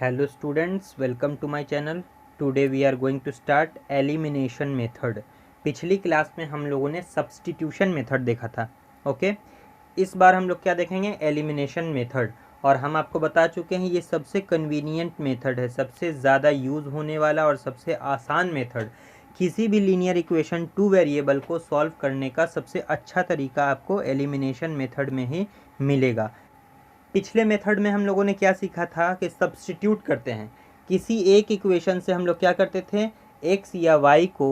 Hello students, welcome to my channel. Today we are going to start elimination method. पिछली class में हम लोगों ने सब्स्टिट्यूशन मेथड देखा था. ओके इस बार हम लोग क्या देखेंगे? Elimination method. और हम आपको बता चुके हैं ये सबसे कन्वीनियंट मेथड है, सबसे ज़्यादा यूज़ होने वाला और सबसे आसान मेथड. किसी भी लीनियर इक्वेशन टू वेरिएबल को सॉल्व करने का सबसे अच्छा तरीका आपको एलिमिनेशन मेथड में ही मिलेगा. पिछले मेथड में हम लोगों ने क्या सीखा था कि सब्स्टिट्यूट करते हैं. किसी एक इक्वेशन से हम लोग क्या करते थे? x या y को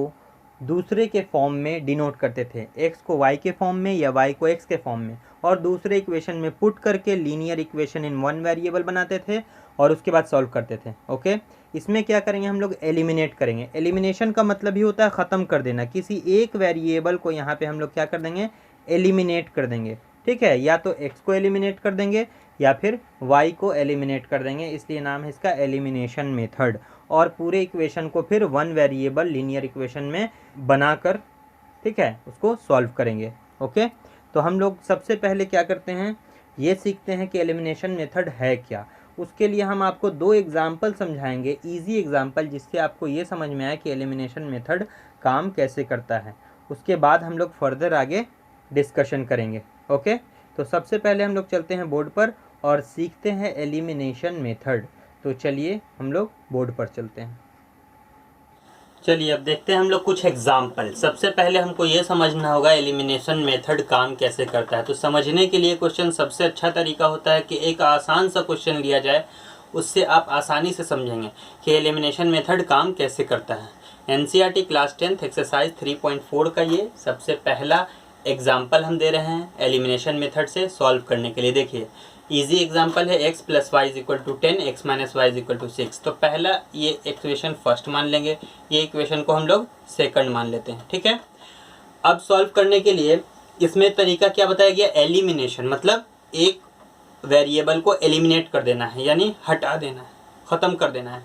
दूसरे के फॉर्म में डिनोट करते थे, x को y के फॉर्म में या y को x के फॉर्म में, और दूसरे इक्वेशन में पुट करके linear equation in one variable बनाते थे और उसके बाद सॉल्व करते थे. ओके इसमें क्या करेंगे हम लोग? एलिमिनेट करेंगे. एलिमिनेशन का मतलब ही होता है ख़त्म कर देना. किसी एक वेरिएबल को यहाँ पे हम लोग क्या कर देंगे? एलिमिनेट कर देंगे. ठीक है, या तो x को एलिमिनेट कर देंगे या फिर y को एलिमिनेट कर देंगे, इसलिए नाम है इसका एलिमिनेशन मेथड. और पूरे इक्वेशन को फिर वन वेरिएबल लीनियर इक्वेशन में बनाकर, ठीक है, उसको सॉल्व करेंगे. ओके तो हम लोग सबसे पहले क्या करते हैं, ये सीखते हैं कि एलिमिनेशन मेथड है क्या. उसके लिए हम आपको दो एग्जाम्पल समझाएंगे, इजी एग्जाम्पल, जिससे आपको ये समझ में आए कि एलिमिनेशन मेथड काम कैसे करता है. उसके बाद हम लोग फर्दर आगे डिस्कशन करेंगे. ओके तो सबसे पहले हम लोग चलते हैं बोर्ड पर और सीखते हैं एलिमिनेशन मेथड. तो चलिए हम लोग बोर्ड पर चलते हैं. चलिए अब देखते हैं हम लोग कुछ एग्जाम्पल. सबसे पहले हमको ये समझना होगा एलिमिनेशन मेथड काम कैसे करता है. तो समझने के लिए क्वेश्चन सबसे अच्छा तरीका होता है कि एक आसान सा क्वेश्चन लिया जाए, उससे आप आसानी से समझेंगे कि एलिमिनेशन मेथड काम कैसे करता है. एनसीईआरटी क्लास 10 एक्सरसाइज 3.4 का ये सबसे पहला एग्जाम्पल हम दे रहे हैं एलिमिनेशन मेथड से सॉल्व करने के लिए. देखिए इजी एग्जाम्पल है, x plus y is equal to 10, x minus y is equal to 6. तो पहला ये इक्वेशन फर्स्ट मान लेंगे, ये इक्वेशन को हम लोग सेकंड मान लेते हैं. ठीक है, अब सॉल्व करने के लिए इसमें तरीका क्या बताया गया? एलिमिनेशन, मतलब एक वेरिएबल को एलिमिनेट कर देना है, यानी हटा देना है, ख़त्म कर देना है.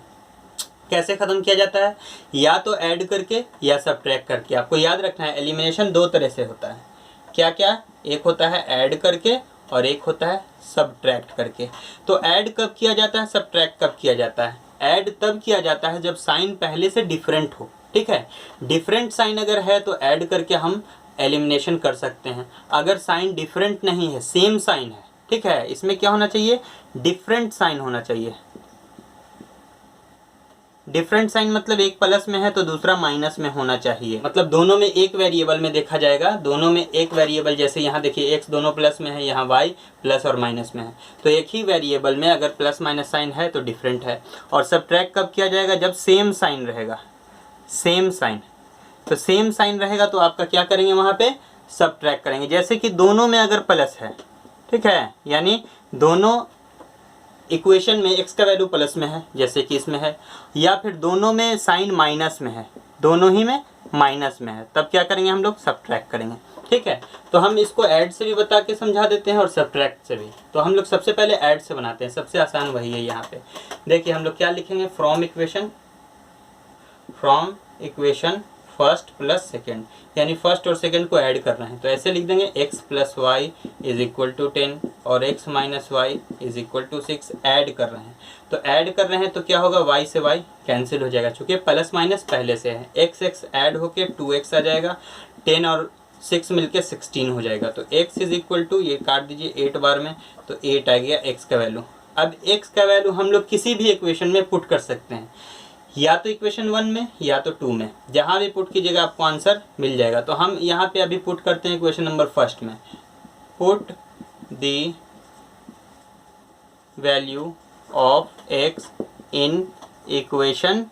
कैसे ख़त्म किया जाता है? या तो ऐड करके या सब्ट्रैक्ट करके. आपको याद रखना है एलिमिनेशन दो तरह से होता है. क्या क्या? एक होता है ऐड करके और एक होता है सब्ट्रैक्ट करके. तो ऐड कब किया जाता है, सब्ट्रैक्ट कब किया जाता है? ऐड तब किया जाता है जब साइन पहले से डिफरेंट हो. ठीक है, डिफरेंट साइन अगर है तो ऐड करके हम एलिमिनेशन कर सकते हैं. अगर साइन डिफरेंट नहीं है, सेम साइन है, ठीक है, इसमें क्या होना चाहिए? डिफरेंट साइन होना चाहिए. डिफरेंट साइन मतलब एक प्लस में है तो दूसरा माइनस में होना चाहिए. मतलब दोनों में एक वेरिएबल में देखा जाएगा, दोनों में एक वेरिएबल. जैसे यहाँ देखिए x दोनों प्लस में है, यहाँ y प्लस और माइनस में है. तो एक ही वेरिएबल में अगर प्लस माइनस साइन है तो डिफरेंट है. और सब्ट्रैक्ट कब किया जाएगा? जब सेम साइन रहेगा. सेम साइन, तो सेम साइन रहेगा तो आपका क्या करेंगे? वहाँ पे सब्ट्रैक्ट करेंगे. जैसे कि दोनों में अगर प्लस है, ठीक है, यानी दोनों इक्वेशन में x का वैल्यू प्लस में है जैसे कि इसमें है, या फिर दोनों में साइन माइनस में है, दोनों ही में माइनस में है, तब क्या करेंगे हम लोग? सब्ट्रैक्ट करेंगे. ठीक है, तो हम इसको ऐड से भी बता के समझा देते हैं और सब्ट्रैक्ट से भी. तो हम लोग सबसे पहले ऐड से बनाते हैं, सबसे आसान वही है. यहाँ पे देखिए हम लोग क्या लिखेंगे? From equation first plus second, यानी फर्स्ट और सेकेंड को ऐड कर रहे हैं. तो ऐसे लिख देंगे x plus y is equal to 10 और x minus y is equal to 6. Add कर रहे हैं, तो ऐड कर रहे हैं तो क्या होगा? y से y कैंसिल हो जाएगा, चूँकि प्लस माइनस पहले से है. x ऐड होके 2x आ जाएगा, 10 और 6 मिलके 16 हो जाएगा. तो x इज इक्वल टू, ये काट दीजिए 8 बार में, तो 8 आ गया x का वैल्यू. अब x का वैल्यू हम लोग किसी भी इक्वेशन में पुट कर सकते हैं, या तो इक्वेशन 1 में या तो 2 में. जहाँ भी पुट कीजिएगा आपको आंसर मिल जाएगा. तो हम यहाँ पे अभी पुट करते हैं इक्वेशन नंबर फर्स्ट में. Put the value of x in equation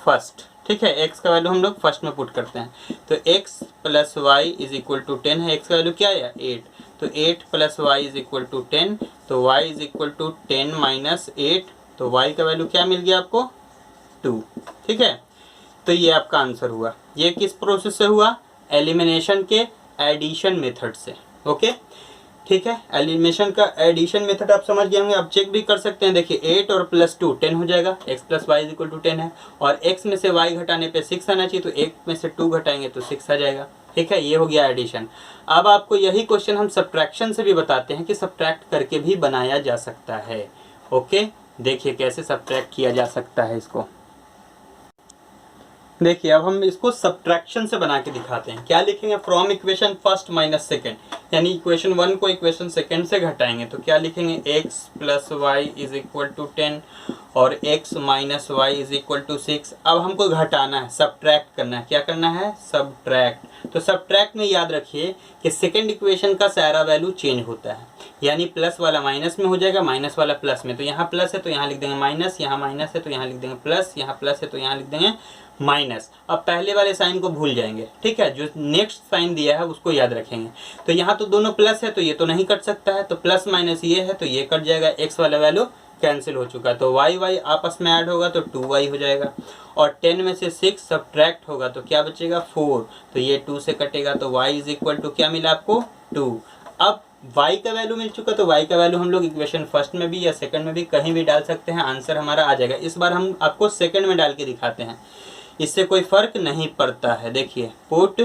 first. ठीक है, x का वैल्यू हम लोग फर्स्ट में पुट करते हैं. तो x plus y is equal to 10 है, x का वैल्यू क्या है? 8. तो 8 plus y is equal to 10, तो y is equal to 10 minus 8. तो y का वैल्यू क्या मिल गया आपको? 2. ठीक है, तो ये आपका आंसर हुआ. ये किस प्रोसेस से हुआ? एलिमिनेशन के एडिशन मेथड से. ओके ठीक है, एलिमिनेशन का एडिशन मेथड आप समझ गए होंगे. आप चेक भी कर सकते हैं. देखिए 8 और प्लस 2 10 हो जाएगा, x plus y is equal to 10 है, और x में से y घटाने पे 6 आना चाहिए, तो 1 में से 2 घटाएंगे तो 6 आ जाएगा. ठीक है, ये हो गया एडिशन. अब आपको यही क्वेश्चन हम सब्ट्रैक्शन से भी बताते हैं कि सब्ट्रैक्ट करके भी बनाया जा सकता है. ओके, देखिए कैसे सब्ट्रैक्ट किया जा सकता है इसको। देखिए अब हम इसको सब्ट्रैक्शन से बना के दिखाते हैं। क्या लिखेंगे? From equation first minus second, यानी इक्वेशन 1 को इक्वेशन सेकेंड से घटाएंगे तो क्या लिखेंगे? x plus y is equal to 10 और x minus y is equal to 6। अब हमको घटाना है, सब्ट्रैक्ट करना है। क्या करना है? सब्ट्रैक्ट। तो सब्ट्रैक्ट में याद रखिए कि सेकेंड इक्वेशन का सारा वैल्यू चेंज होता है, यानी प्लस वाला माइनस में हो जाएगा, माइनस वाला प्लस में। तो यहाँ प्लस है तो यहाँ लिख देंगे माइनस, यहाँ माइनस है तो यहाँ लिख देंगे प्लस, यहाँ प्लस है तो यहाँ लिख देंगे माइनस। अब पहले वाले साइन को भूल जाएंगे, ठीक है, जो नेक्स्ट साइन दिया है उसको याद रखेंगे। तो यहाँ तो दोनों प्लस है तो ये तो नहीं कट सकता है, तो प्लस माइनस ये है तो ये कट जाएगा, एक्स वाला वैल्यू कैंसिल हो चुका। तो वाई वाई आपस में ऐड होगा तो 2y हो जाएगा, और 10 में से 6 सब्ट्रैक्ट होगा तो क्या बचेगा? 4। तो ये 2 से कटेगा तो y इज इक्वल टू क्या मिला आपको? 2। अब y का वैल्यू मिल चुका तो y का वैल्यू हम लोग इक्वेशन फर्स्ट में भी या सेकंड में भी कहीं भी डाल सकते हैं, आंसर हमारा आ जाएगा। इस बार हम आपको सेकंड में डाल के दिखाते हैं, इससे कोई फर्क नहीं पड़ता है। देखिए, put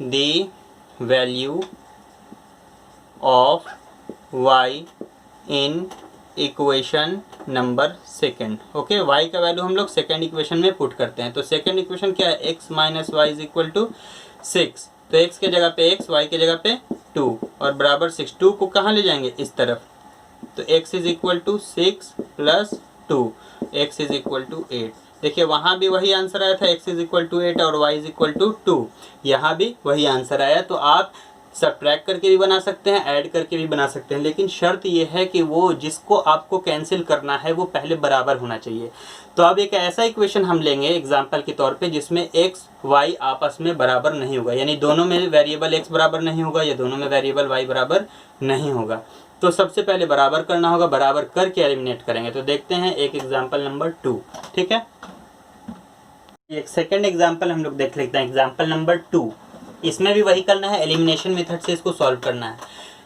the value of y in equation number second. Okay, y का वैल्यू हम लोग सेकेंड इक्वेशन में पुट करते हैं। तो सेकेंड इक्वेशन क्या है? x minus y is equal to 6। तो x के जगह पे x, y के जगह पे 2 और बराबर 6। 2 को कहाँ ले जाएंगे? इस तरफ। तो x is equal to 6 plus 2, x is equal to 8। देखिए वहाँ भी वही आंसर आया था, x इज इक्वल टू 8 और y इज इक्वल टू 2। यहाँ भी वही आंसर आया। तो आप सब्ट्रैक्ट करके भी बना सकते हैं, ऐड करके भी बना सकते हैं, लेकिन शर्त ये है कि वो जिसको आपको कैंसिल करना है वो पहले बराबर होना चाहिए। तो अब एक ऐसा इक्वेशन हम लेंगे एग्जांपल के तौर पे जिसमें x y आपस में बराबर नहीं होगा, यानी दोनों में वेरिएबल x बराबर नहीं होगा या दोनों में वेरिएबल y बराबर नहीं होगा। तो सबसे पहले बराबर करना होगा, बराबर करके एलिमिनेट करेंगे। तो देखते हैं एक एग्जाम्पल नंबर 2, ठीक है। एक सेकेंड एग्जाम्पल हम लोग देख लेते हैं, एग्जाम्पल नंबर 2। इसमें भी वही करना है, एलिमिनेशन मेथड से इसको सॉल्व करना है,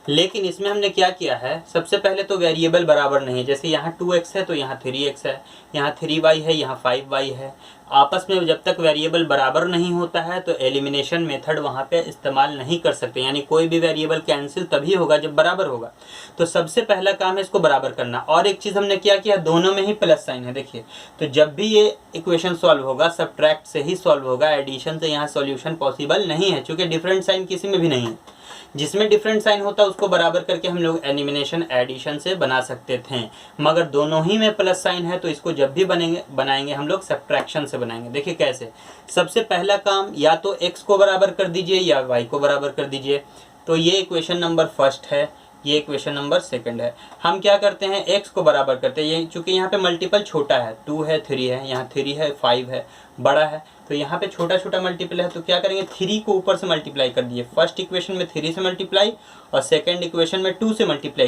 लेकिन इसमें हमने क्या किया है? सबसे पहले तो वेरिएबल बराबर नहीं है। जैसे यहाँ 2x है तो यहाँ 3x है, यहाँ 3y है, यहाँ 5y है। आपस में जब तक वेरिएबल बराबर नहीं होता है तो एलिमिनेशन मेथड वहाँ पे इस्तेमाल नहीं कर सकते, यानी कोई भी वेरिएबल कैंसिल तभी होगा जब बराबर होगा। तो सबसे पहला काम है इसको बराबर करना। और एक चीज़ हमने क्या किया? दोनों में ही प्लस साइन है। देखिए, तो जब भी ये इक्वेशन सॉल्व होगा सब्ट्रैक्ट से ही सॉल्व होगा, एडिशन से यहाँ सॉल्यूशन पॉसिबल नहीं है, क्योंकि डिफरेंट साइन किसी में भी नहीं है। जिसमें डिफरेंट साइन होता है उसको बराबर करके हम लोग एलिमिनेशन एडिशन से बना सकते थे, मगर दोनों ही में प्लस साइन है तो इसको जब भी बनाएंगे हम लोग सब्ट्रैक्शन से बनाएंगे। देखिए कैसे। सबसे पहला काम या तो x को बराबर कर दीजिए या y को बराबर कर दीजिए। तो ये इक्वेशन नंबर फर्स्ट है, ये इक्वेशन नंबर सेकंड है। हम क्या करते हैं? x को बराबर करते हैं। ये चूंकि यहाँ पे मल्टीपल छोटा है, 2 है 3 है, यहाँ 3 है 5 है, बड़ा है, तो यहाँ पे छोटा छोटा मल्टीपल है। तो क्या करेंगे? 3 को ऊपर से मल्टीप्लाई कर दिए। फर्स्ट इक्वेशन में 3 से मल्टीप्लाई और सेकंड इक्वेशन में 2 से मल्टीप्लाई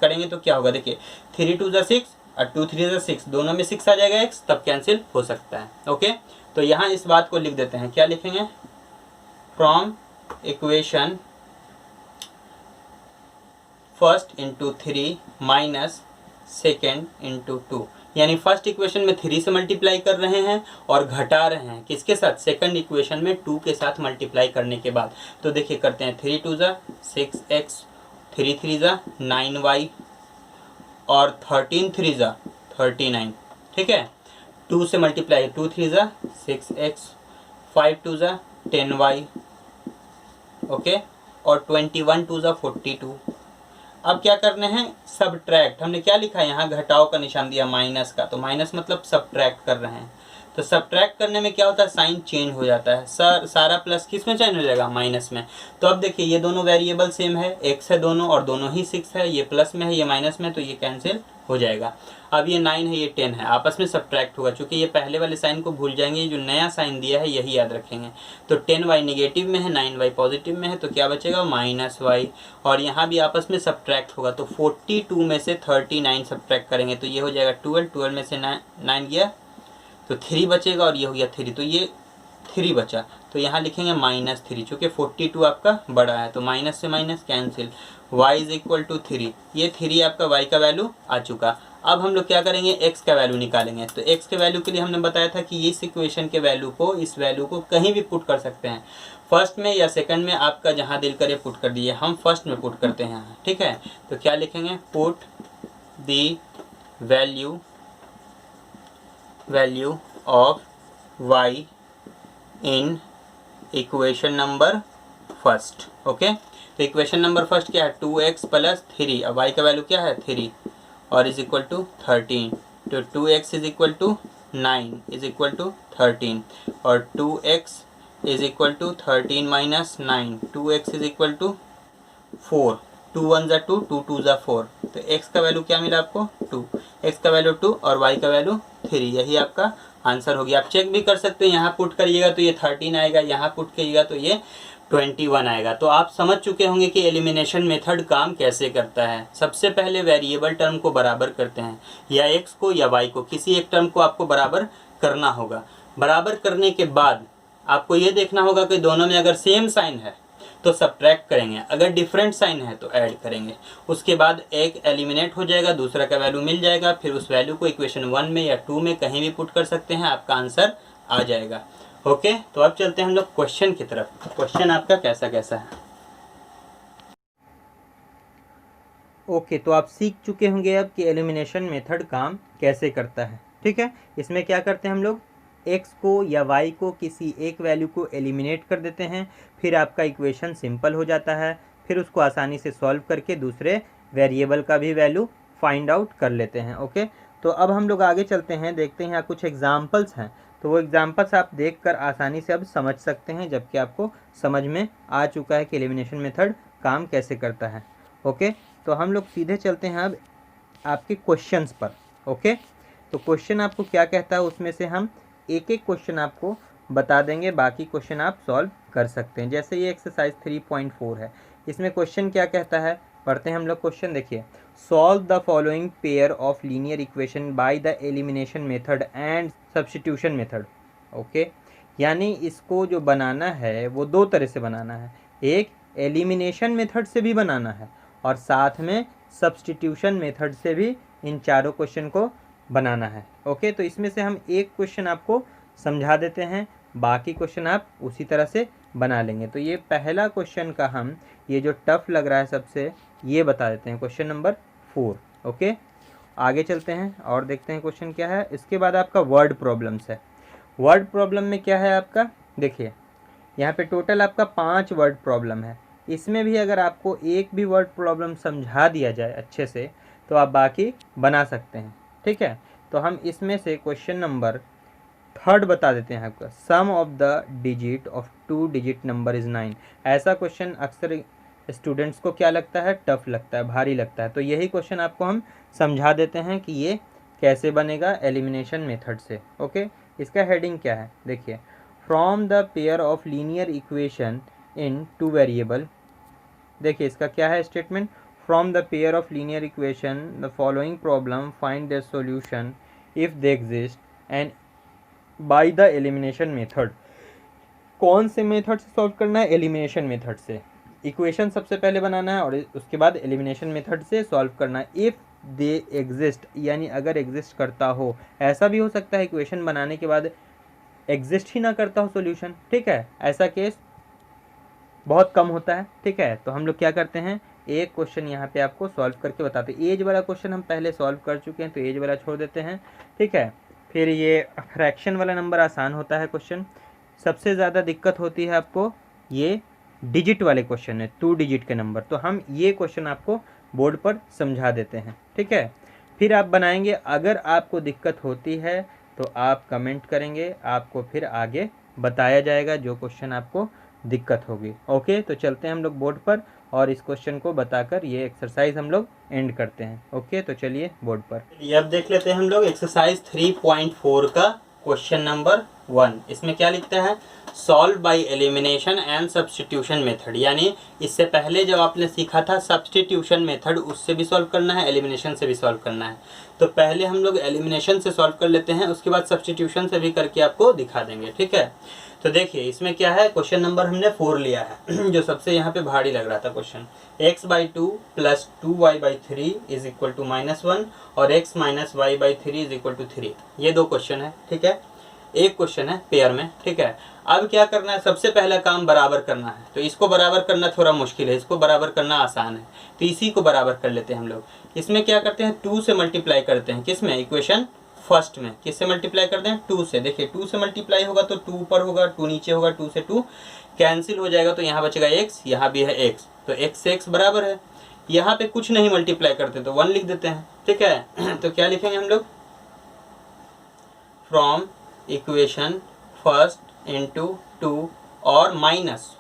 करेंगे तो क्या होगा? देखिए 3 2 6 और 2 3 6, दोनों में 6 आ जाएगा x, तब कैंसिल हो सकता है। ओके, तो यहाँ इस बात को लिख देते हैं। क्या लिखेंगे? From equation first into 3 minus second into 2, यानी फर्स्ट इक्वेशन में 3 से मल्टीप्लाई कर रहे हैं और घटा रहे हैं किसके साथ? सेकंड इक्वेशन में 2 के साथ मल्टीप्लाई करने के बाद। तो देखिए करते हैं, 3 2 6x, 3 3 9y और 13 3 39, ठीक है। 2 से मल्टीप्लाई, 2 3 6x, 5 2 10y, ओके, और 21 2 42। अब क्या करने हैं? सब्ट्रैक्ट। हमने क्या लिखा है यहाँ? घटाव का निशान दिया, माइनस का, तो माइनस मतलब सब्ट्रैक्ट कर रहे हैं। तो सब्ट्रैक्ट करने में क्या होता है? साइन चेंज हो जाता है। सारा प्लस किस में चेंज हो जाएगा? माइनस में। तो अब देखिए ये दोनों वेरिएबल सेम है, x है दोनों और दोनों ही 6 है, ये प्लस में है ये माइनस में, तो ये कैंसिल हो जाएगा। अब ये 9 है ये 10 है, आपस में सब्ट्रैक्ट होगा। चूंकि ये पहले वाले साइन को भूल जाएंगे, जो नया साइन दिया है यही याद रखेंगे। तो 10y नेगेटिव में है, 9y पॉजिटिव में है, तो क्या बचेगा? -y। और यहाँ भी आपस में सब्ट्रैक्ट होगा, तो 42 में से 39 सब्ट्रैक्ट करेंगे तो ये हो जाएगा 12, 12 में से 9 गया तो 3 बचेगा और ये हो गया 3, तो ये 3 बचा। तो यहाँ लिखेंगे -3, चूँकि 42 आपका बड़ा है तो माइनस से minus cancel, y is equal to 3। ये 3 आपका y का वैल्यू आ चुका। अब हम लोग क्या करेंगे? x का वैल्यू निकालेंगे। तो x के वैल्यू के लिए हमने बताया था कि इस इक्वेशन के वैल्यू को, इस वैल्यू को कहीं भी पुट कर सकते हैं, फर्स्ट में या सेकंड में, आपका जहाँ दिल करे पुट कर दिए। हम फर्स्ट में पुट करते हैं, ठीक है। तो क्या लिखेंगे? Put the value of y in equation number first. Okay, तो इक्वेशन नंबर फर्स्ट क्या है 2x प्लस 3, अब y का वैल्यू क्या है 3 और इज इक्वल टू 13, तो 2x is equal to 9 is equal to 13 और 2x is equal to 13 minus 9, 2x is equal to 4, 2 1 ज़ा 2, 2 2 ज़ा 4, तो x का वैल्यू क्या मिला आपको 2, x का वैल्यू 2 और y का वैल्यू 3, यही आपका आंसर हो गया। आप चेक भी कर सकते हैं, यहाँ पुट करिएगा तो ये 13 आएगा, यहाँ पुट करिएगा तो ये 21 आएगा। तो आप समझ चुके होंगे कि एलिमिनेशन मेथड काम कैसे करता है। सबसे पहले वेरिएबल टर्म को बराबर करते हैं, या x को या y को, किसी एक टर्म को आपको बराबर करना होगा। बराबर करने के बाद आपको ये देखना होगा कि दोनों में अगर सेम साइन है तो सब्ट्रैक्ट करेंगे, अगर डिफरेंट साइन है तो ऐड करेंगे। उसके बाद एक एलिमिनेट हो जाएगा, दूसरा का वैल्यू मिल जाएगा, फिर उस वैल्यू को इक्वेशन 1 में या 2 में कहीं भी पुट कर सकते हैं, आपका आंसर आ जाएगा। ओके, तो अब चलते हैं हम लोग क्वेश्चन की तरफ। क्वेश्चन आपका कैसा कैसा है। ओके, तो आप सीख चुके होंगे अब कि एलिमिनेशन मेथड काम कैसे करता है। ठीक है, इसमें क्या करते हैं हम लोग, x को या y को किसी एक वैल्यू को एलिमिनेट कर देते हैं, फिर आपका इक्वेशन सिंपल हो जाता है, फिर उसको आसानी से सॉल्व करके दूसरे वेरिएबल का भी वैल्यू फाइंड आउट कर लेते हैं। ओके, तो अब हम लोग आगे चलते हैं, देखते हैं यहाँ कुछ एग्जाम्पल्स हैं, तो वो एग्जाम्पल्स आप देखकर आसानी से अब समझ सकते हैं, जबकि आपको समझ में आ चुका है कि एलिमिनेशन मेथड काम कैसे करता है। ओके, तो हम लोग सीधे चलते हैं अब आपके क्वेश्चंस पर। ओके, तो क्वेश्चन आपको क्या कहता है, उसमें से हम एक एक क्वेश्चन आपको बता देंगे, बाकी क्वेश्चन आप सॉल्व कर सकते हैं। जैसे ये एक्सरसाइज 3.4 है, इसमें क्वेश्चन क्या कहता है, पढ़ते हैं हम लोग क्वेश्चन। देखिए, solve the following pair of linear equation by the elimination method and substitution method. Okay, यानी इसको जो बनाना है वो दो तरह से बनाना है, एक एलिमिनेशन मेथड से भी बनाना है और साथ में सब्स्टिट्यूशन मेथड से भी इन चारों क्वेश्चन को बनाना है। ओके, तो इसमें से हम एक क्वेश्चन आपको समझा देते हैं, बाकी क्वेश्चन आप उसी तरह से बना लेंगे। तो ये पहला क्वेश्चन का हम, ये जो टफ लग रहा है सबसे, ये बता देते हैं, क्वेश्चन नंबर 4। ओके, आगे चलते हैं और देखते हैं क्वेश्चन क्या है। इसके बाद आपका वर्ड प्रॉब्लम्स है। वर्ड प्रॉब्लम में क्या है आपका, देखिए यहाँ पे टोटल आपका 5 वर्ड प्रॉब्लम है। इसमें भी अगर आपको एक भी वर्ड प्रॉब्लम समझा दिया जाए अच्छे से तो आप बाकी बना सकते हैं। ठीक है, तो हम इसमें से क्वेश्चन नंबर 3 बता देते हैं आपका, sum of the digit of 2 digit number is 9। ऐसा क्वेश्चन अक्सर स्टूडेंट्स को क्या लगता है, टफ लगता है, भारी लगता है, तो यही क्वेश्चन आपको हम समझा देते हैं कि ये कैसे बनेगा एलिमिनेशन मेथड से। ओके, इसका हेडिंग क्या है, देखिए, from the pair of linear equation in 2 variable. देखिए इसका क्या है statement, from the pair of linear equation the following problem find the solution if they exist and by the elimination method. कौन से मेथड से सॉल्व करना है, elimination method से। इक्वेशन सबसे पहले बनाना है और उसके बाद एलिमिनेशन मेथड से सॉल्व करना है। इफ़ दे एग्जिस्ट, यानी अगर एग्जिस्ट करता हो, ऐसा भी हो सकता है इक्वेशन बनाने के बाद एग्जिस्ट ही ना करता हो सॉल्यूशन। ठीक है, ऐसा केस बहुत कम होता है। ठीक है, तो हम लोग क्या करते हैं, एक क्वेश्चन यहाँ पे आपको सॉल्व करके बताते हैं। एज वाला क्वेश्चन हम पहले सॉल्व कर चुके हैं तो एज वाला छोड़ देते हैं। ठीक है, फिर ये फ्रैक्शन वाला नंबर आसान होता है क्वेश्चन। सबसे ज़्यादा दिक्कत होती है आपको ये डिजिट वाले क्वेश्चन है, 2 डिजिट के नंबर, तो हम ये क्वेश्चन आपको बोर्ड पर समझा देते हैं। ठीक है, फिर आप बनाएंगे। अगर आपको दिक्कत होती है तो आप कमेंट करेंगे, आपको फिर आगे बताया जाएगा जो क्वेश्चन आपको दिक्कत होगी। ओके, तो चलते हैं हम लोग बोर्ड पर और इस क्वेश्चन को बताकर ये एक्सरसाइज हम लोग एंड करते हैं। ओके, तो चलिए बोर्ड पर। ये अब देख लेते हैं हम लोग एक्सरसाइज 3.4 का क्वेश्चन नंबर 1। इसमें क्या लिखता है, solve by elimination and substitution method. यानी इससे पहले जब आपने सीखा था सब्स्टिट्यूशन मेथड, उससे भी सॉल्व करना है, एलिमिनेशन से भी सॉल्व करना है। तो पहले हम लोग एलिमिनेशन से सॉल्व कर लेते हैं, उसके बाद सब्स्टिट्यूशन से भी करके आपको दिखा देंगे। ठीक है, तो देखिए इसमें क्या है, क्वेश्चन नंबर हमने 4 लिया है जो सबसे यहाँ पे भारी लग रहा था question. x/2 plus 2y/3 is equal to -1 और x minus y/3 is equal to 3। ये दो क्वेश्चन है। ठीक है, एक क्वेश्चन है पेयर में, ठीक है। अब क्या करना है, सबसे पहला काम बराबर करना है। तो इसको बराबर करना थोड़ा मुश्किल है, इसको बराबर करना आसान है, तो इसी को बराबर कर लेते हैं हम लोग। इसमें क्या करते हैं, 2 से मल्टीप्लाई करते हैं, किसमें, इक्वेशन फर्स्ट में। किससे मल्टीप्लाई करते हैं, 2 से। देखिए 2 से मल्टीप्लाई होगा तो 2 ऊपर होगा, 2 नीचे होगा, 2 से 2 कैंसिल हो जाएगा, तो यहाँ बचेगा x, यहाँ भी है x, तो x से x बराबर है। यहाँ पे कुछ नहीं मल्टीप्लाई करते तो 1 लिख देते हैं, ठीक है। तो क्या लिखेंगे हम लोग, फ्रॉम इक्वेशन फर्स्ट इंटू 2 और माइनस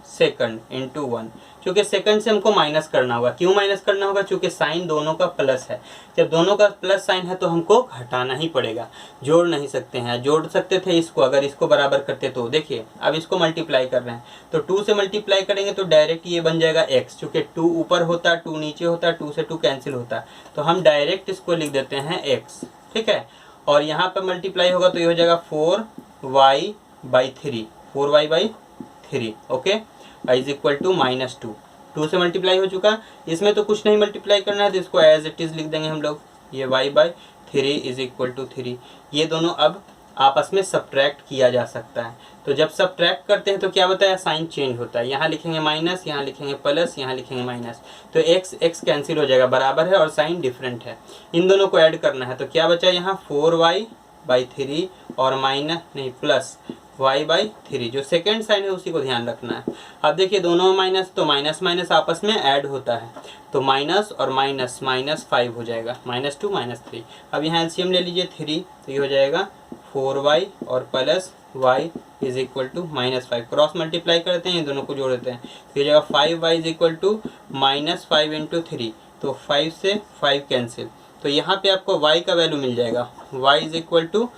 सेकंड इंटू 1। क्योंकि सेकंड से हमको माइनस करना होगा, क्यों माइनस करना होगा, क्योंकि साइन दोनों का प्लस है। जब दोनों का प्लस साइन है तो हमको घटाना ही पड़ेगा, जोड़ नहीं सकते हैं। जोड़ सकते थे इसको, अगर इसको बराबर करते तो। देखिए अब इसको मल्टीप्लाई कर रहे हैं, तो 2 से मल्टीप्लाई करेंगे तो डायरेक्ट ये बन जाएगा x, चूँकि 2 ऊपर होता है 2 नीचे होता है, 2 से 2 कैंसिल होता है, तो हम डायरेक्ट इसको लिख देते हैं x, ठीक है। और यहाँ पर मल्टीप्लाई होगा तो ये हो जाएगा 4y/3, 4y/3, okay, is equal to -2। 2 से मल्टीप्लाई हो चुका, इसमें तो कुछ नहीं मल्टीप्लाई करना है, तो इसको एज इट इज लिख देंगे हम लोग, ये y/3 इज इक्वल टू 3। ये दोनों अब आपस में सब्ट्रैक्ट किया जा सकता है। तो जब सब्ट्रैक्ट करते हैं तो क्या बताया, साइन चेंज होता है। यहाँ लिखेंगे माइनस, यहाँ लिखेंगे प्लस, यहाँ लिखेंगे माइनस, तो x कैंसिल हो जाएगा, बराबर है और साइन डिफरेंट है। इन दोनों को ऐड करना है, तो क्या बचा यहाँ 4y/3 और माइनस नहीं प्लस y/3, जो सेकेंड साइन है उसी को ध्यान रखना है। अब देखिए दोनों में माइनस, तो माइनस माइनस आपस में ऐड होता है, तो माइनस और माइनस -5 हो जाएगा, -2 -3। अब यहाँ एलसीएम ले लीजिए 3, तो ये हो जाएगा 4y और plus y is equal to -5। Cross multiply करते हैं, इन दोनों को जोड़ देते हैं, तो ये हो जाएगा 5y is equal to -5 into 3, तो 5 से 5 कैंसिल, तो यहाँ पे आपको y का वैल्यू मिल जाएगा, y इज इक्वल टू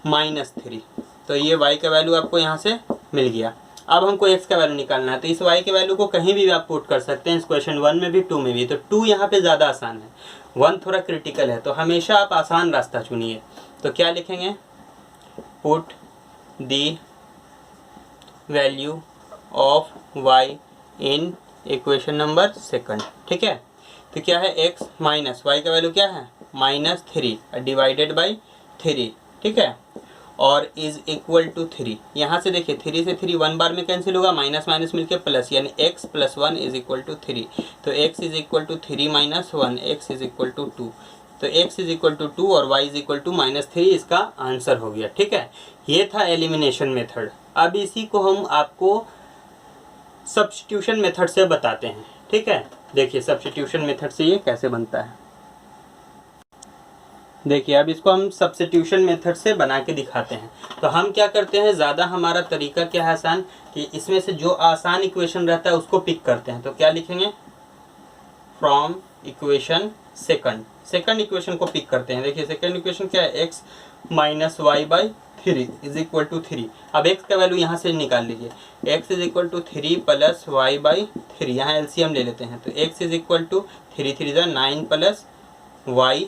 -3। तो ये y का वैल्यू आपको यहाँ से मिल गया। अब हमको x का वैल्यू निकालना है, तो इस y के वैल्यू को कहीं भी आप पुट कर सकते हैं, इस क्वेश्चन 1 में भी 2 में भी। तो 2 यहाँ पे ज़्यादा आसान है, 1 थोड़ा क्रिटिकल है, तो हमेशा आप आसान रास्ता चुनिए। तो क्या लिखेंगे, put the value of y in equation number second, ठीक है। तो क्या है, x माइनस y का वैल्यू क्या है, -3 डिवाइडेड बाई 3, ठीक है, और इज इक्वल टू 3। यहाँ से देखिए 3 से 3 1 बार में कैंसिल होगा, माइनस माइनस मिलके प्लस, यानी x + 1 इज इक्वल टू 3। तो x is equal to 3 - 1, x is equal to 2। तो x इज इक्वल टू 2 और y इज इक्वल टू -3 इसका आंसर हो गया, ठीक है। ये था एलिमिनेशन मेथड। अब इसी को हम आपको सब्स्टिट्यूशन मेथड से बताते हैं, ठीक है। देखिए सब्स्टिट्यूशन मेथड से ये कैसे बनता है। देखिए अब इसको हम सब्स्टिट्यूशन मेथड से बना के दिखाते हैं। तो हम क्या करते हैं, ज़्यादा हमारा तरीका क्या है आसान, कि इसमें से जो आसान इक्वेशन रहता है उसको पिक करते हैं। तो क्या लिखेंगे, फ्रॉम इक्वेशन सेकंड इक्वेशन को पिक करते हैं। देखिए सेकंड इक्वेशन क्या है, x - y/3 is equal to 3। अब x का वैल्यू यहाँ से निकाल लीजिए, x is equal to 3 + y/3, यहाँ एलसीएम ले लेते हैं। तो x is equal to 3 3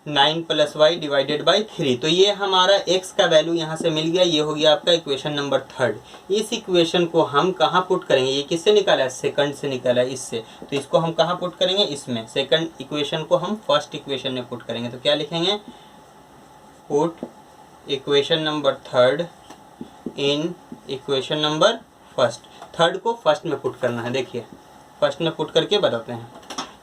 9 + y divided by 3। तो ये हमारा x का वैल्यू यहाँ से मिल गया, ये हो गया आपका इक्वेशन नंबर 3। इस इक्वेशन को हम कहाँ पुट करेंगे, ये किससे निकाला है, सेकंड से निकाला है, इससे। तो इसको हम कहाँ पुट करेंगे, इसमें। सेकंड इक्वेशन को हम फर्स्ट इक्वेशन में पुट करेंगे। तो क्या लिखेंगे, पुट इक्वेशन नंबर 3 इन इक्वेशन नंबर फर्स्ट। थर्ड को फर्स्ट में पुट करना है। देखिए फर्स्ट में पुट करके बताते हैं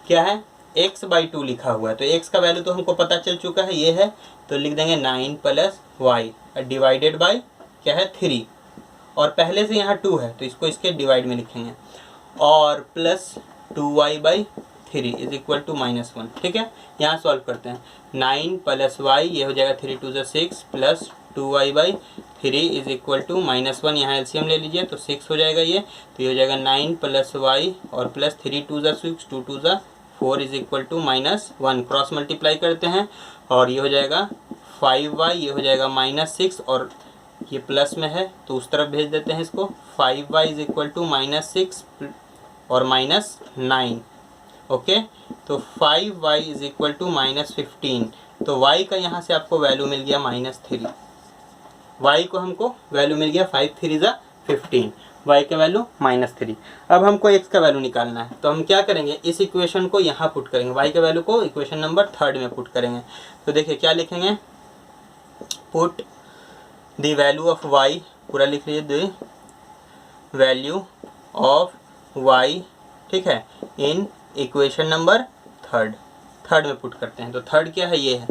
क्या है, x/2 लिखा हुआ है, तो x का वैल्यू तो हमको पता चल चुका है, ये है। तो लिख देंगे 9 + y डिवाइडेड बाय क्या है 3, और पहले से यहाँ 2 है तो इसको इसके डिवाइड में लिखेंगे, और plus 2y/3 is equal to -1, ठीक है। यहाँ सॉल्व करते हैं, 9 + y ये हो जाएगा 3 2 6 plus 2y/3 is equal to -1, यहाँ एलसीएम ले लीजिए तो 6 हो जाएगा ये। तो ये हो जाएगा 9 + y और plus 3 2 6 2 2 4 is equal to -1। Cross multiply करते हैं और ये हो जाएगा 5y, ये हो जाएगा -6, और ये प्लस में है तो उस तरफ भेज देते हैं इसको। 5y इज इक्वल टू -6 और -9, ओके। तो 5y इज इक्वल टू -15। तो y का यहाँ से आपको वैल्यू मिल गया -3। y को हमको वैल्यू मिल गया 5 3 15, y का वैल्यू -3। अब हमको x का वैल्यू निकालना है, तो हम क्या करेंगे, इस इक्वेशन को यहाँ पुट करेंगे, y का वैल्यू को इक्वेशन नंबर 3 में पुट करेंगे। तो देखिए क्या लिखेंगे, put the value of y, पूरा लिख लीजिए, द वैल्यू ऑफ वाई, ठीक है, इन इक्वेशन नंबर थर्ड में पुट करते हैं। तो थर्ड क्या है, ये है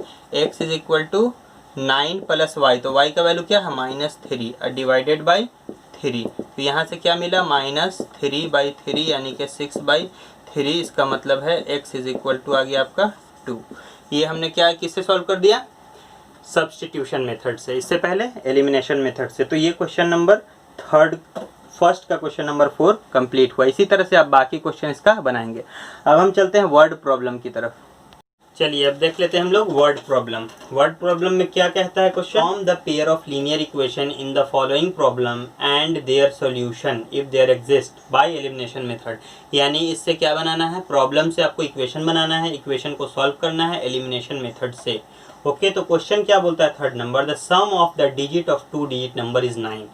x is equal to 9 plus y, तो y का वैल्यू क्या है -3 डिवाइडेड बाई 3, तो यहाँ से क्या मिला -3/3 यानी कि 6/3, इसका मतलब है x इज इक्वल टू आ गया आपका 2। ये हमने क्या किससे सॉल्व कर दिया, सब्स्टिट्यूशन मेथड से, इससे पहले एलिमिनेशन मेथड से। तो ये क्वेश्चन नंबर फर्स्ट का क्वेश्चन नंबर 4 कंप्लीट हुआ। इसी तरह से आप बाकी क्वेश्चन इसका बनाएंगे। अब हम चलते हैं वर्ड प्रॉब्लम की तरफ। चलिए अब देख लेते हैं हम लोग वर्ड प्रॉब्लम। वर्ड प्रॉब्लम में क्या कहता है question, form the pair of linear equation in the following problem and their solution if there exist by elimination method. यानी इससे क्या बनाना है, प्रॉब्लम से आपको इक्वेशन बनाना है, इक्वेशन को सॉल्व करना है एलिमिनेशन मेथड से। ओके, तो क्वेश्चन क्या बोलता है, third number, the sum of the digit of 2 digit number is 9।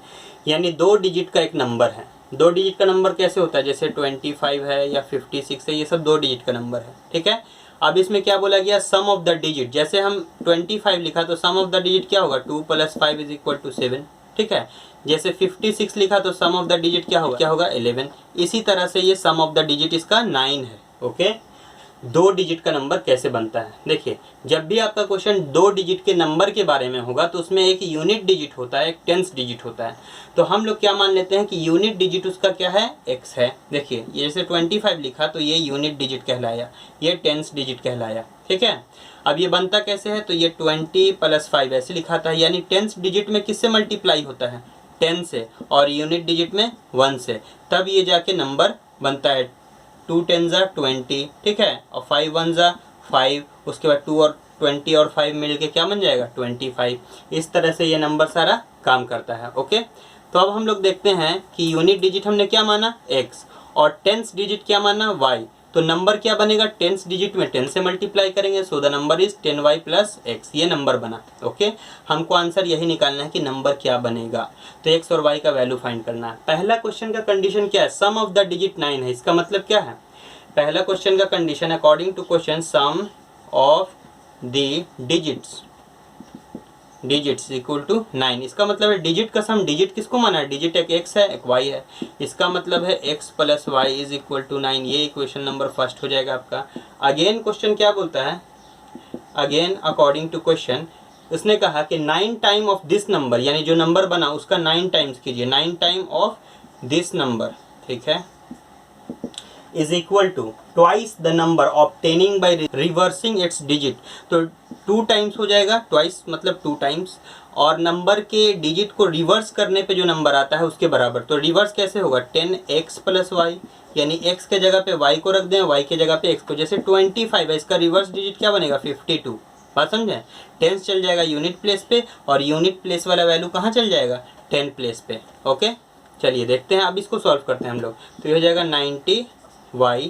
यानी 2 डिजिट का एक नंबर है। 2 डिजिट का नंबर कैसे होता है, जैसे 25 है या 56 है, ये सब 2 डिजिट का नंबर है, ठीक है। अब इसमें क्या बोला गया, सम ऑफ द डिजिट, जैसे हम 25 लिखा तो सम ऑफ द डिजिट क्या होगा, 2 + 5 = 7, ठीक है। जैसे 56 लिखा तो सम ऑफ द डिजिट क्या होगा 11। इसी तरह से ये सम ऑफ द डिजिट इसका 9 है। ओके, 2 डिजिट का नंबर कैसे बनता है, देखिए जब भी आपका क्वेश्चन 2 डिजिट के नंबर के बारे में होगा तो उसमें एक यूनिट डिजिट होता है, एक टेंस डिजिट होता है। तो हम लोग क्या मान लेते हैं कि यूनिट डिजिट उसका क्या है, x है। देखिए ये जैसे 25 लिखा तो ये यूनिट डिजिट कहलाया, ये टेंस डिजिट कहलाया, ठीक है। अब ये बनता कैसे है, तो ये 20 + 5 ऐसे लिखा था, यानी टेंस डिजिट में किससे मल्टीप्लाई होता है, 10 से, और यूनिट डिजिट में 1 से, तब ये जाके नंबर बनता है। 2 × 10 = 20, ठीक है, और 5 × 1 = 5, उसके बाद 2 और 20 और 5 मिल के क्या बन जाएगा 25। इस तरह से ये नंबर सारा काम करता है। ओके, तो अब हम लोग देखते हैं कि यूनिट डिजिट हमने क्या माना x और टेंस डिजिट क्या माना y। तो नंबर क्या बनेगा, टेंस डिजिट में 10 से मल्टीप्लाई करेंगे, so the number is 10y + x, ये नंबर बना। ओके, हमको आंसर यही निकालना है कि नंबर क्या बनेगा, तो x और y का वैल्यू फाइंड करना है। पहला क्वेश्चन का कंडीशन क्या है, सम ऑफ द डिजिट 9 है, इसका मतलब क्या है, पहला क्वेश्चन का condition according to question sum of the digits equal to 9, इसका मतलब है डिजिट का सम, डिजिट किसको माना है, डिजिट एक x है एक y है, इसका मतलब है x + y = 9, ये इक्वेशन नंबर फर्स्ट हो जाएगा आपका। अगेन क्वेश्चन क्या बोलता है, अगेन अकॉर्डिंग टू क्वेश्चन उसने कहा कि 9 टाइम ऑफ दिस नंबर, यानी जो नंबर बना उसका 9 टाइम्स कीजिए, 9 टाइम ऑफ दिस नंबर, ठीक है, is equal to twice the number obtaining by reversing its digit. तो 2 टाइम्स हो जाएगा, ट्वाइस मतलब 2 टाइम्स, और नंबर के डिजिट को रिवर्स करने पे जो नंबर आता है उसके बराबर। तो रिवर्स कैसे होगा, 10x + y, यानी x के जगह पे y को रख दें, y के जगह पे x को। जैसे 25 है, इसका रिवर्स डिजिट क्या बनेगा 52, बात समझें, टेंस चल जाएगा यूनिट प्लेस पे, और यूनिट प्लेस वाला वैल्यू कहाँ चल जाएगा, 10 प्लेस पे। ओके, चलिए देखते हैं, अब इसको सॉल्व करते हैं हम लोग। तो ये हो जाएगा 90y,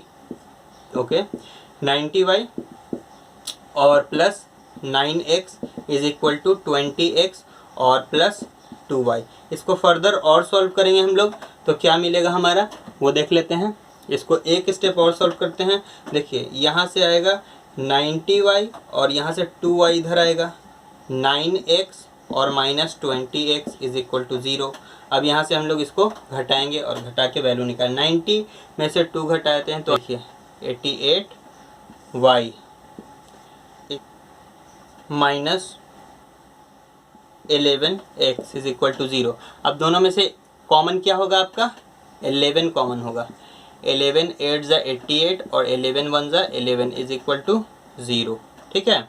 ओके, 90y और प्लस 9x = 20x और प्लस 2y। इसको फर्दर और सॉल्व करेंगे हम लोग तो क्या मिलेगा हमारा, वो देख लेते हैं। इसको एक स्टेप और सॉल्व करते हैं। देखिए यहाँ से आएगा 90y और यहाँ से 2y इधर आएगा, 9x और -20x = 0। अब यहाँ से हम लोग इसको घटाएंगे और घटा के वैल्यू निकाल, 90 में से 2 घटाते हैं तो देखिए 88y -11x = 0। अब दोनों में से कॉमन क्या होगा आपका, 11 कॉमन होगा, 11 8 = 88 और 11 1 = 11 = 0, ठीक है,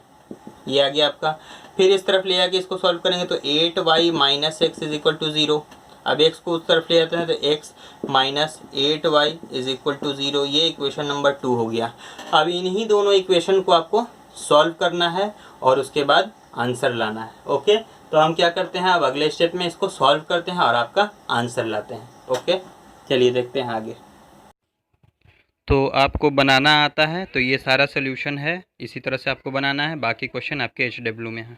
ये आ गया आपका। फिर इस तरफ ले आके इसको सॉल्व करेंगे तो 8y - x = 0। अब x को उस तरफ ले जाते हैं तो x - 8y = 0, ये इक्वेशन नंबर 2 हो गया। अब इन्हीं दोनों इक्वेशन को आपको सॉल्व करना है और उसके बाद आंसर लाना है। ओके, तो हम क्या करते हैं, अब अगले स्टेप में इसको सॉल्व करते हैं और आपका आंसर लाते हैं। ओके, चलिए देखते हैं आगे। तो आपको बनाना आता है तो ये सारा सोल्यूशन है, इसी तरह से आपको बनाना है, बाकी क्वेश्चन आपके HW में है।